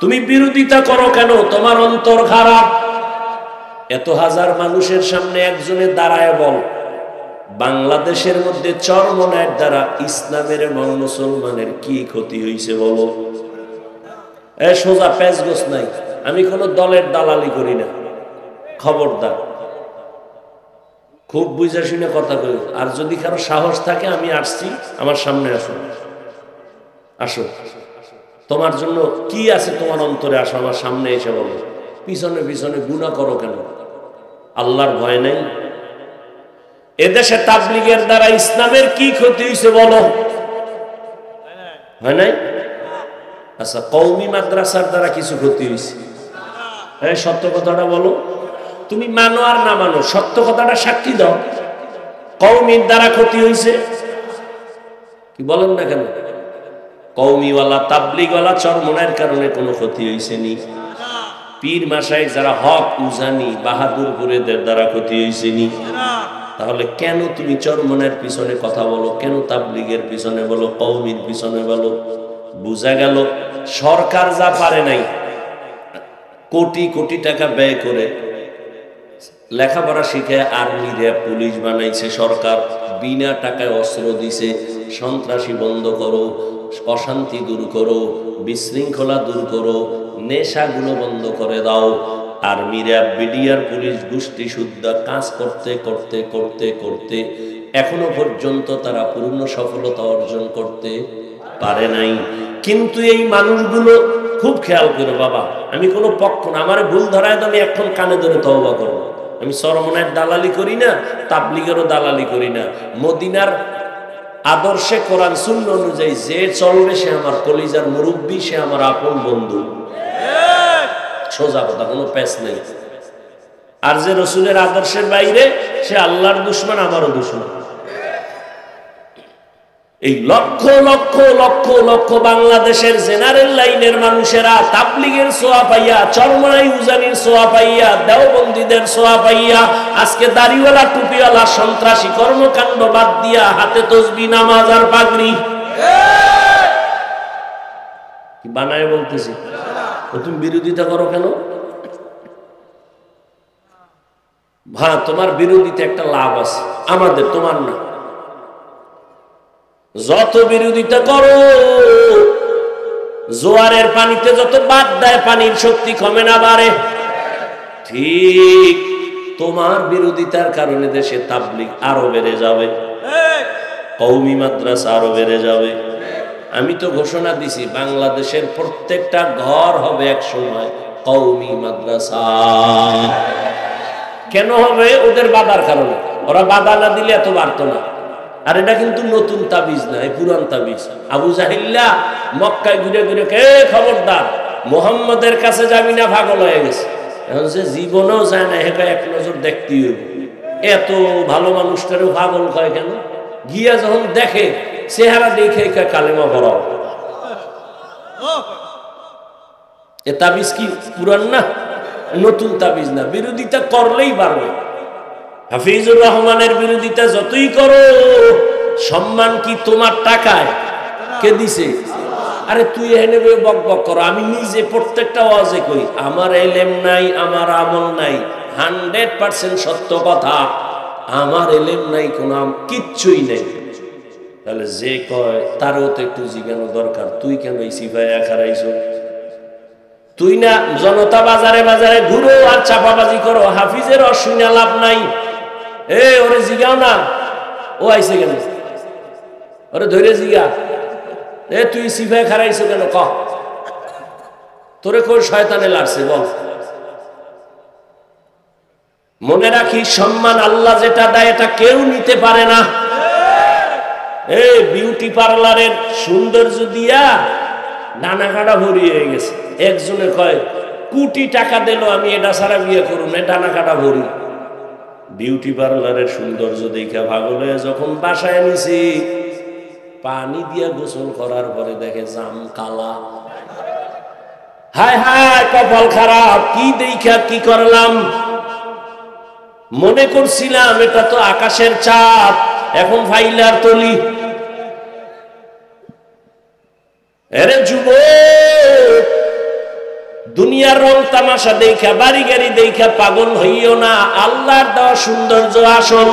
তুমি বিরোধিতা করো কেন? তোমার অন্তর খারাপ। এত হাজার মানুষের সামনে একজনে দাঁড়ায় বল, বাংলাদেশের মধ্যে চরমনায়ের দ্বারা ইসলামের এবং মুসলমানের কি ক্ষতি হয়েছে বলো। সোজা প্যাঁচগোছ নাই, আমি কোনো দলের দালালি করি না, খবরদার, খুব বুঝা শুনে কথা কই। আর যদি কারো সাহস থাকে, আমি আসছি, আমার সামনে আসো, আসো, তোমার জন্য কি আছে তোমার অন্তরে, আসো আমার সামনে এসে বলো। পিছনে পিছনে গুনাহ করো কেন? আল্লাহর ভয় নেই? এদেশে তাবলীগের দ্বারা ইসলামের কি ক্ষতি হয়েছে বলো? হয় নাই? আচ্ছা, কওমি মাদ্রাসার দ্বারা কিছু ক্ষতি হয়েছে? হ্যাঁ, সত্য কথাটা বলো। তুমি মানো আর না মানো, সত্য কথাটা সাক্ষী দাও। কওমির দ্বারা ক্ষতি হয়েছে কি বলেন না কেন? কওমিওয়ালা তাবলীগওয়ালা চরমনায়ের কারণে কোনো ক্ষতি হয়েছে নি? পীর মাশায়েখ যারা হক উজানি বাহাদুরপুরেদের দ্বারা ক্ষতি হয়েছে নি? তাহলে কেন তুমি চরমনায়ের পিছনে কথা বলো? কেন তাবলীগের পিছনে বলো, কওমির পিছনে বলো? বুঝা গেল সরকার যা পারে নাই, কোটি কোটি টাকা ব্যয় করে লেখাপড়া শিখে আর্মি র্যাব পুলিশ বানাইছে সরকার, বিনা টাকায় অস্ত্র দিছে, সন্ত্রাসী বন্ধ করো, অশান্তি দূর করো, বিশৃঙ্খলা দূর করো, নেশাগুলো বন্ধ করে দাও। আর্মি র্যাব বিডিআর পুলিশ গোষ্ঠী শুদ্ধ কাজ করতে করতে করতে করতে এখনো পর্যন্ত তারা পূর্ণ সফলতা অর্জন করতে পারে নাই। কিন্তু এই মানুষগুলো, খুব খেয়াল করো বাবা, আমি কোনো পক্ষ না, আমার ভুল ধরায় আমি এখন কানে ধরে তওবা করবো। আমি চরমনায়ের দালালি করি না, তাবলীগেরও দালালি করি না। মদিনার আদর্শে কোরআন সুন্নাহ অনুযায়ী যে চলবে সে আমার কলিজার মুরব্বী, সে আমার আপন বন্ধু। সোজা কথা, কোনো প্যাচ নেই। আর যে রসুলের আদর্শের বাইরে, সে আল্লাহর দুশমন, আমারও দুশমন। এই লক্ষ লক্ষ লক্ষ লক্ষ বাংলাদেশের জেনারেল লাইনের মানুষেরা তাবলীগের ছোঁয়া পাইয়া, চরমনাই উজানির ছোঁয়া পাইয়া, দেওবন্দীদের ছোঁয়া পাইয়া আজকে দাড়িওয়ালা টুপিওয়ালা সন্ত্রাসী কর্মকাণ্ড বাদ দিয়া হাতে তসবিহ, নামাজ আর পাগড়ি কি বানায় বলতেছি। তুমি বিরোধিতা করো কেন? হ্যাঁ, তোমার বিরোধিতা একটা লাভ আছে আমাদের, তোমার না। যত বিরোধিতা করো, জোয়ারের পানিতে যত বাদ দেয়, পানির শক্তি কমে না বাড়ে। ঠিক তোমার বিরোধিতার কারণে দেশে তাবলীগ আরো বেড়ে যাবে, কওমি মাদ্রাসা আরো বেড়ে যাবে। আমি তো ঘোষণা দিছি, বাংলাদেশের প্রত্যেকটা ঘর হবে এক সময় কওমি মাদ্রাসা। কেন হবে? ওদের বাধার কারণে। ওরা বাধা না দিলে এত বাড়তো না। আর এটা কিন্তু নতুন তাবিজ না, এই পুরান তাবিজ। আবু জাহিল্লা মক্কায় ঘুরে ঘুরে, কে খবরদার মুহাম্মদের কাছে যাবি না, পাগল হয়ে গেছে। এখন সে জীবনেও যায় না, হেঁটে এক নজর দেখতেই হইব। এত ভালো মানুষটারও পাগল কয় কেন? গিয়া যখন দেখে, চেহারা দেখে কালেমা পড়াও। এ তাবিজ কি পুরান না, নতুন তাবিজ না। বিরোধিতা করলেই পারবে। হাফিজুর রহমানের বিরোধিতা যতই করো, সম্মান কি তোমার টাকায়? কে দিছে? আরে তুই এনে বক বক করো। আমি নিজে প্রত্যেকটা ওয়াজে কই, আমার এলেম নাই, আমার আমল নাই, 100% সত্য কথা। আমার এলেম নাই, কোন কিচ্ছুই নেই। তাহলে যে কয় তারও তো একটু জিজ্ঞানো দরকার, তুই কেন এই সিফায়া খারাইছো? তুই না জনতা বাজারে বাজারে ঘুরো আর চাপাবাজি করো, হাফিজের অশুনে লাভ নাই। ওরে জিগাও না, ও আইছে কেন? ওরে ধরে জিগা, তুই সিফায় খারাইছো কেন? ক তোরে কোন শয়তানে লাগছে বল। মনে রাখি, সম্মান আল্লাহ যেটা দেয় এটা কেউ নিতে পারে না। বিউটি পার্লারের সৌন্দর্য দিয়া ডানা কাটা ভরি হয়ে গেছে। একজনে কয় কোটি টাকা দিল, আমি এটা ছাড়া বিয়ে করুন, ডানা কাটা ভরি। বিউটি পার্লারের সৌন্দর্য দেখা পাগল হয়ে যখন বাসায় নিছি, পানি দিয়া গোসল করার পরে দেখে জাম কালা। হায় হায়, কপাল খারাপ, কি দেখা কি করলাম। মনে করছিলাম এটা তো আকাশের চাঁদ, এখন ফাইলার তলি। এরে যুবক, দুনিয়ার রং তামাশা দেখা বাড়ি গাড়ি দেখা পাগল হইও না। আল্লাহর দেওয়া সৌন্দর্য আসল,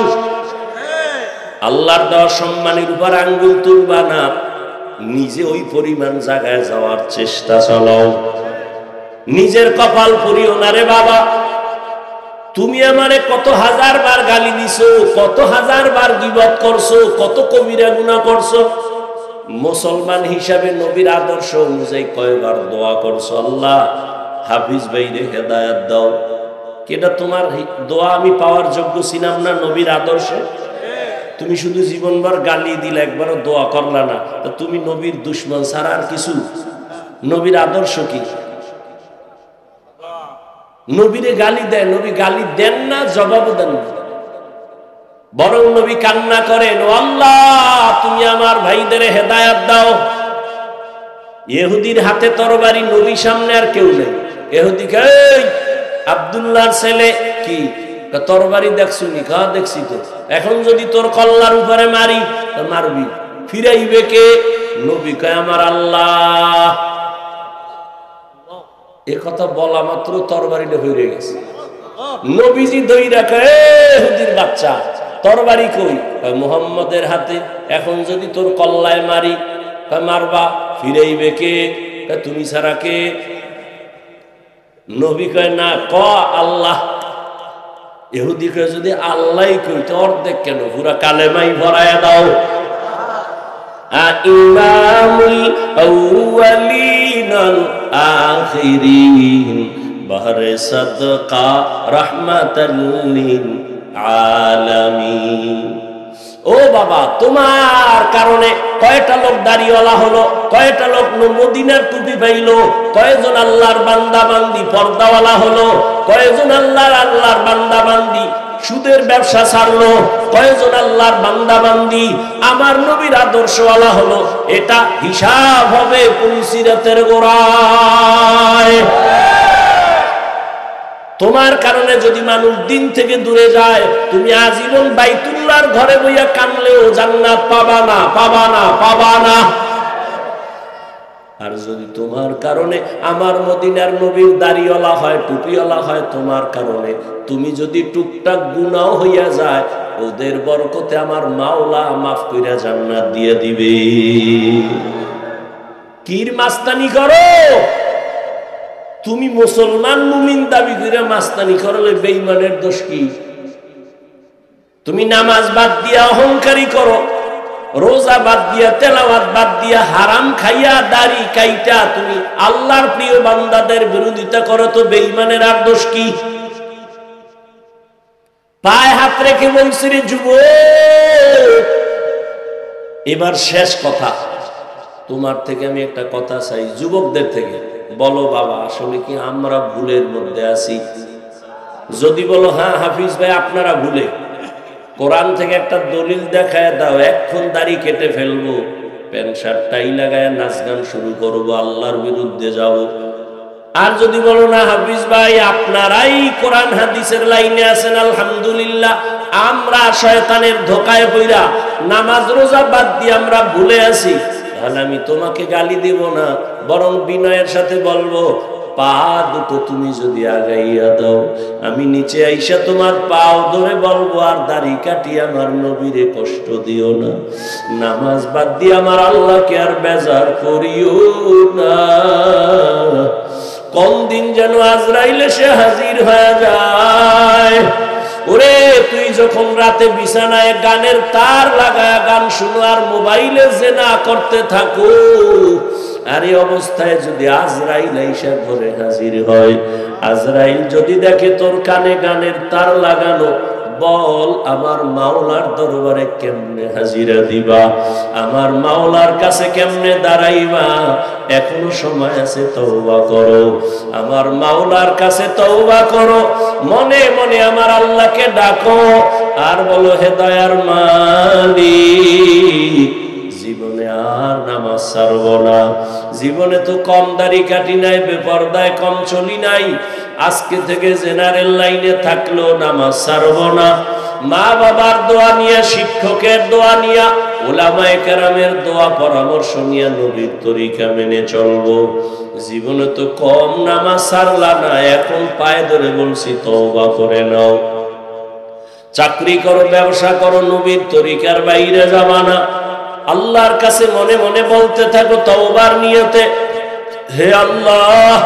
আল্লাহর দেওয়া সম্মানের উপর আঙ্গুল তুলবা না। নিজে ওই পরিমাণ জায়গায় যাওয়ার চেষ্টা চালাও। নিজের কপাল পুরিও না রে বাবা। তুমি আমারে কত হাজার বার গালি দিছো, কত হাজার বার গীবত করছো, কত কবিরা গুনাহ করছো। মুসলমান হিসাবে নবীর আদর্শ অনুযায়ী কয়বার দোয়া করছো, আল্লাহ হাফিজ ভাইরে হেদায়েত দাও। কেটা তোমার দোয়া আমি পাওয়ার যোগ্য ছিলাম না নবীর আদর্শে? তুমি শুধু জীবনভর গালি দিলে, একবারও দোয়া করলা না। তা তুমি নবীর দুশ্মন ছাড়া আর কিছু? নবীর আদর্শ কি? নবীরে গালি দেয়, নবী গালি দেন না, জবাবও দেন না। বরং নবী কান্না করেন, ও আল্লাহ তুমি আমার ভাইদের হেদায়েত দাও। ইহুদির হাতে তরবারি, নবী সামনে আর কেউ নেই। ইহুদি কে আব্দুল্লাহর ছেলে কি তরবারি দেখছুনি? কা দেখছি তো। এখন যদি তোর কল্লার উপরে মারি, তো মারবি, ফিরাইবে কে? নবী কয় আমার আল্লাহ। এ কথা বলা মাত্র তরবারিটা হয়ে গেছে। নবীজি দইরা কয়, ইহুদির বাচ্চা তরবারি কই? মুহাম্মদের হাতে। এখন যদি তোর কল্লায় মারি, মারবা, ফিরাইবে কে? তুমি ছাড়া কে? নবী কয় না, ক আল্লাহ। ইহুদি কয় যদি আল্লাহ কই তো অর্ধেক কেন, পুরা কালেমাই ভরায়া দাও। ইমামুল আউয়ালিন আল আখিরিন বাহরে সাদকা রাহমাতাল লিল আলামিন। ও বাবা, তোমার কারণে কয়টা লোক দাড়িওয়ালা হলো, কয়টা লোক মদিনার টুপি পাইলো, কয়জন আল্লাহর বান্দা বান্দি পর্দাওয়ালা হলো, কয়জন আল্লাহর বান্দা বান্দি সুদের ব্যবসা ছাড়লো, কয়জন আল্লাহর বান্দা বান্দি আমার নবীর আদর্শওয়ালা হলো। এটা হিসাব হবে পুলসিরাতের গোড়ায়। তোমার কারণে যদি মানুষ দিন থেকে দূরে যায়, তুমি আজীবন বাইতুল্লাহর ঘরে বইয়া কানলেও জান্নাত পাবা না, পাবা না, পাবা না। আর যদি তোমার কারণে আমার মদিনার নবীর দাড়িওয়ালা হয়, টুপিওয়ালা হয়, তোমার কারণে তুমি যদি টুকটাক গুনাহ হইয়া যায়, ওদের বরকতে আমার মাওলা মাফ কইরা জান্নাত দিয়ে দিবে। কির মাস্তানি করো? তুমি মুসলমান মুমিন দাবি করে মাস্তানি করলে বেঈমানের দোষ কি? তুমি নামাজ বাদ দিয়া অহংকারী করো, রোজা বাদ দিয়া, তেলাওয়াত বাদ দিয়া, হারাম খাইয়া, দাড়ি কাইটা তুমি আল্লাহর প্রিয় বান্দাদের বিরোধিতা করো, তো বেঈমানের আর দোষ কি? পায়ে হাত রেখে বলছি রে যুবক, এবার শেষ কথা। তোমার থেকে আমি একটা কথা চাই, যুবকদের থেকে বলো বাবা, আসলে কি আমরা ভুলের মধ্যে আছি? যদি বলো হ্যাঁ হাফিজ ভাই আপনারা ভুলে, কোরআন থেকে একটা দলিল দেখায় দাও, এখন দাড়ি কেটে ফেলবো, প্যান্ট শার্ট টাই লাগায় নাচ গান শুরু করবো, আল্লাহর বিরুদ্ধে যাবো। আর যদি বলো না হাফিজ ভাই আপনারাই কোরআন হাদিসের লাইনে আছেন, আলহামদুলিল্লাহ, আমরা শয়তানের ধোকায় পইরা নামাজ রোজা বাদ দিয়ে আমরা ভুলে আছি, তাহলে আমি তোমাকে গালি দেব না, বরং বিনয়ের সাথে বলবো, পা দুটো তুমি যদি আগাইয়া দাও, আমি নিচে আইসা তোমার পাও ধরে বলবো, আর দাড়ি কাটিয়ে আমার নবীরে কষ্ট দিও না, নামাজ বাদ দিয়ে আমার আল্লাহকে আর বেজার করিও না। কোন দিন যেন আজরাইল এসে হাজির হয়ে যায়। ওরে তুই যখন রাতে বিছানায় গানের তার লাগায় গান শুনো আর মোবাইলে জেনা করতে থাকো, আর এই অবস্থায় যদি আজরাইল এসে ঘরে হাজির হয়, আজরাইল যদি দেখে তোর কানে গানের তার লাগানো, বল আমার মাওলার দরবারে কেমনে হাজিরা দিবা, আমার মাওলার কাছে কেমনে দাঁড়াইবা? এখনো সময় আছে, তওবা করো, আমার মাওলার কাছে তওবা করো, মনে মনে আমার আল্লাহকে ডাকো, আর বলো হে দয়ার মালিক, জীবনে আর নামাজ ছাড়বো না, জীবনে তো কম দাড়ি কাটি নাই, বেপরদায় কম চলি নাই, আজকে থেকে জেনারেল লাইনে থাকলেও নামাজ ছাড়বো না, মা বাবার দোয়া নিয়া, শিক্ষকের দোয়া নিয়া, উলামায়ে কেরামের দোয়া পরামর্শ নিয়া নবীর তরিকা মেনে চলবো। জীবনে তো কম নামাজ ছাড়লা না, এখন পায়ে ধরে বলছি তওবা করে নাও। চাকরি করো, ব্যবসা করো, নবীর তরিকার বাইরে যাবা না। আল্লাহর কাছে মনে মনে বলতে থাকো তওবার নিয়তে, হে আল্লাহ